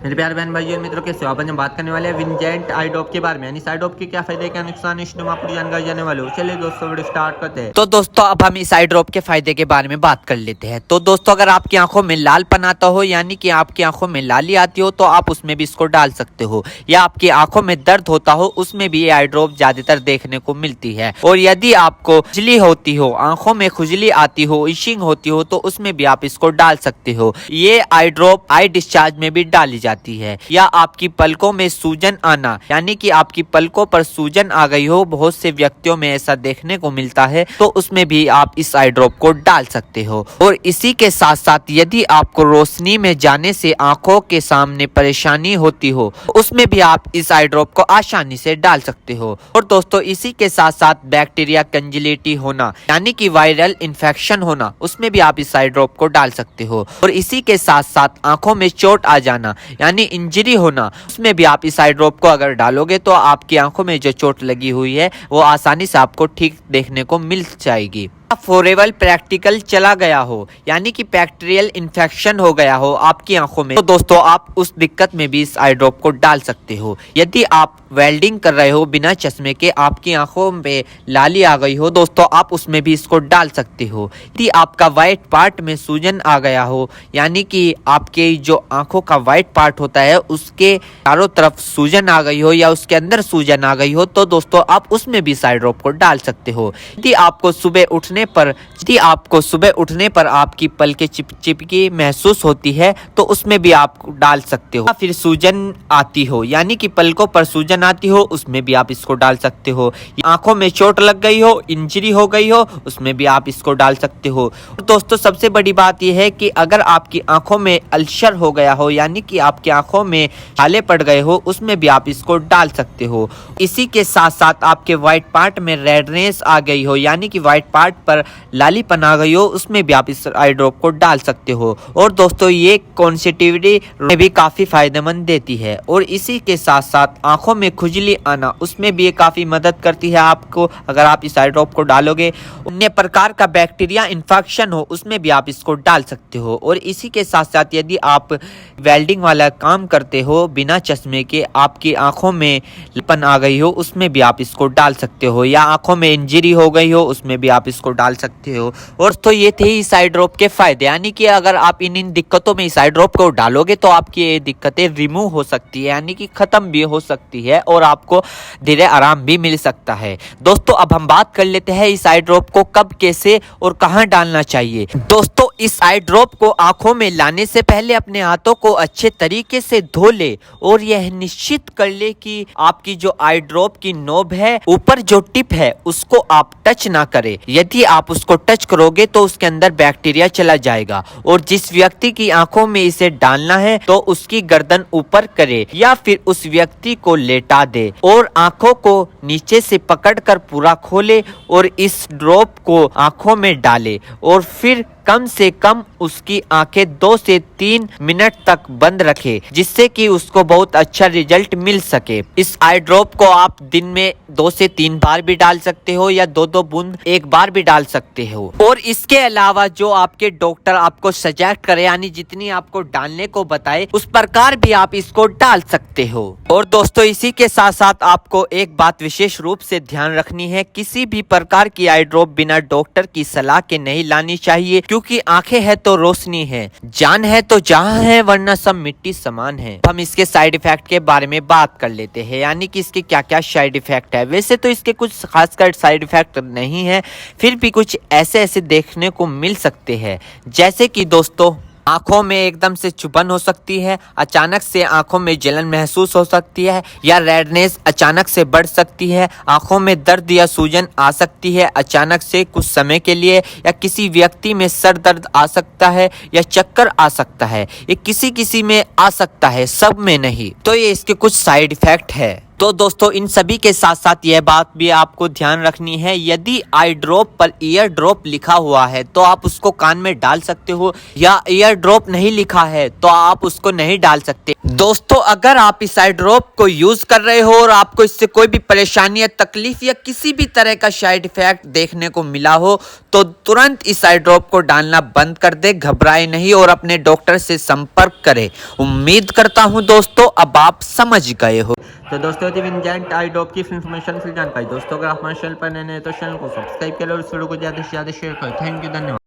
मेरे प्यारे बहन भाइयों और मित्रों, कैसे हो आप? आज हम बात करने वाले हैं विंजेंट आई ड्रॉप के बारे में, यानी इस आई ड्रॉप के क्या फायदे क्या नुकसान इस वीडियो में आपको जानकारी जाने वाले हो। चलिए दोस्तों वीडियो स्टार्ट करते हैं। तो दोस्तों अब हम इस आई ड्रॉप के फायदे के बारे में बात कर लेते हैं। तो दोस्तों अगर आपकी आंखों में लालपन आता हो, यानी कि आपकी आंखों में लाली आती हो, तो आप उसमें भी इसको डाल सकते हो। या आपकी आंखों में दर्द होता हो, उसमें भी ये आई ड्रॉप ज्यादातर देखने को मिलती है। और यदि आपको खुजली होती हो, आंखों में खुजली आती हो, इशिंग होती हो, तो उसमें भी आप इसको डाल सकते हो। ये आई ड्रॉप आई डिस्चार्ज में भी डाली जाती है। या आपकी पलकों में सूजन आना, यानी कि आपकी पलकों पर सूजन आ गई हो, बहुत से व्यक्तियों में ऐसा देखने को मिलता है, तो उसमें भी आप इस आई ड्रॉप को डाल सकते हो। और इसी के साथ साथ यदि आपको रोशनी में जाने से आंखों के सामने परेशानी होती हो, उसमें भी आप इस आई ड्रॉप को आसानी से डाल सकते हो। और दोस्तों इसी के साथ साथ बैक्टीरिया कंजिलिटी होना, यानी कि वायरल इन्फेक्शन होना, उसमें भी आप इस आई ड्रॉप को डाल सकते हो। और इसी के साथ साथ आंखों में चोट आ जाना, यानी इंजरी होना, उसमें भी आप इस आई ड्रॉप को अगर डालोगे तो आपकी आंखों में जो चोट लगी हुई है वो आसानी से आपको ठीक देखने को मिल जाएगी। फोरेबल प्रैक्टिकल चला गया हो, यानी कि बैक्टीरियल इन्फेक्शन हो गया हो आपकी आंखों में, तो दोस्तों आप उस दिक्कत में भी इस आई ड्रॉप को डाल सकते हो। यदि आप वेल्डिंग कर रहे हो बिना चश्मे के, आपकी आंखों में लाली आ गई हो, दोस्तों आप उसमें भी इसको डाल सकते हो। यदि आपका व्हाइट पार्ट में सूजन आ गया हो, यानी कि आपके जो आंखों का व्हाइट पार्ट होता है उसके चारों तरफ सूजन आ गई हो या उसके अंदर सूजन आ गई हो, तो दोस्तों आप उसमें भी इस आई ड्रॉप को डाल सकते हो। यदि आपको सुबह उठने पर आपकी पलकें चिपचिपकी महसूस होती है, तो उसमें भी आप डाल सकते हो। फिर सूजन आती हो, यानी कि पलकों पर सूजन आती हो, उसमें भी आप इसको डाल सकते हो। आंखों में चोट लग गई हो, इंजरी हो गई हो, उसमें भी आप इसको डाल सकते हो। और दोस्तों सबसे बड़ी बात यह है कि अगर आपकी आंखों में अल्सर हो गया हो, यानी कि आपकी आंखों में छाले पड़ गए हो, उसमें भी आप इसको डाल सकते हो। इसी के साथ साथ आपके व्हाइट पार्ट में रेडनेस आ गई हो, यानी कि व्हाइट पार्ट पर लालीपन आ गई हो, उसमें भी आप इस आई ड्रॉप को डाल सकते हो। और दोस्तों ये कॉन्सेटिविटी में भी काफी फायदेमंद देती है। और इसी के साथ साथ आंखों में खुजली आना, उसमें भी ये काफी मदद करती है आपको। अगर आप इस आई ड्रॉप को डालोगे, अन्य प्रकार का बैक्टीरिया इन्फेक्शन हो, उसमें भी आप इसको डाल सकते हो। और इसी के साथ साथ यदि आप वेल्डिंग वाला काम करते हो बिना चश्मे के, आपकी आंखों में लालीपन आ गई हो, उसमें भी आप इसको डाल सकते हो। या आंखों में इंजरी हो गई हो, उसमें भी आप इसको डाल सकते हो। और तो ये थे इस आई ड्रॉप के फायदे, यानी कि अगर आप इन दिक्कतों में इस आई ड्रॉप को डालोगे तो आपकी ये दिक्कतें रिमूव हो सकती है, यानी कि खत्म भी हो सकती है और आपको धीरे आराम भी मिल सकता है। दोस्तों अब हम बात कर लेते हैं इस आई ड्रॉप को कब, कैसे और कहां डालना चाहिए। दोस्तों इस आई ड्रॉप को आंखों में लाने से पहले अपने हाथों को अच्छे तरीके से धो ले और यह निश्चित कर ले कि आपकी जो आई ड्रॉप की नोब है, ऊपर जो टिप है, उसको आप टच ना करें। यदि आप उसको टच करोगे तो उसके अंदर बैक्टीरिया चला जाएगा। और जिस व्यक्ति की आंखों में इसे डालना है तो उसकी गर्दन ऊपर करे या फिर उस व्यक्ति को लेटा दे और आंखों को नीचे से पकड़कर पूरा खोले और इस ड्रॉप को आंखों में डाले। और फिर कम से कम उसकी आंखें 2 से 3 मिनट तक बंद रखे, जिससे कि उसको बहुत अच्छा रिजल्ट मिल सके। इस आई ड्रॉप को आप दिन में 2 से 3 बार भी डाल सकते हो या 2-2 बूंद एक बार भी डाल सकते हो। और इसके अलावा जो आपके डॉक्टर आपको सजेस्ट करे, यानी जितनी आपको डालने को बताए, उस प्रकार भी आप इसको डाल सकते हो। और दोस्तों इसी के साथ साथ आपको एक बात विशेष रूप से ध्यान रखनी है, किसी भी प्रकार की आई ड्रॉप बिना डॉक्टर की सलाह के नहीं लानी चाहिए, क्योंकि आंखें है तो रोशनी है, जान है तो जहां है, वरना सब मिट्टी समान है। हम इसके साइड इफेक्ट के बारे में बात कर लेते हैं, यानी कि इसके क्या क्या साइड इफेक्ट है। वैसे तो इसके कुछ खासकर साइड इफेक्ट नहीं है, फिर भी कुछ ऐसे देखने को मिल सकते हैं, जैसे कि दोस्तों आंखों में एकदम से चुभन हो सकती है, अचानक से आंखों में जलन महसूस हो सकती है, या रेडनेस अचानक से बढ़ सकती है, आंखों में दर्द या सूजन आ सकती है अचानक से कुछ समय के लिए, या किसी व्यक्ति में सर दर्द आ सकता है या चक्कर आ सकता है। ये किसी किसी में आ सकता है, सब में नहीं। तो ये इसके कुछ साइड इफेक्ट है। तो दोस्तों इन सभी के साथ साथ यह बात भी आपको ध्यान रखनी है, यदि आई ड्रॉप पर ईयर ड्रॉप लिखा हुआ है तो आप उसको कान में डाल सकते हो, या ईयर ड्रॉप नहीं लिखा है तो आप उसको नहीं डाल सकते। दोस्तों अगर आप इस आई ड्रॉप को यूज कर रहे हो और आपको इससे कोई भी परेशानी या तकलीफ या किसी भी तरह का साइड इफेक्ट देखने को मिला हो तो तुरंत इस आई ड्रॉप को डालना बंद कर दे, घबराए नहीं और अपने डॉक्टर से संपर्क करें। उम्मीद करता हूं दोस्तों अब आप समझ गए हो। तो दोस्तों यदि विंजेंट आई डॉप की इन्फॉर्मेशन फिर जानकारी दोस्तों अगर आप हमारे चैनल पर नए हैं तो चैनल को सब्सक्राइब करें और इस वीडियो को ज़्यादा से ज़्यादा शेयर करें। थैंक यू, धन्यवाद।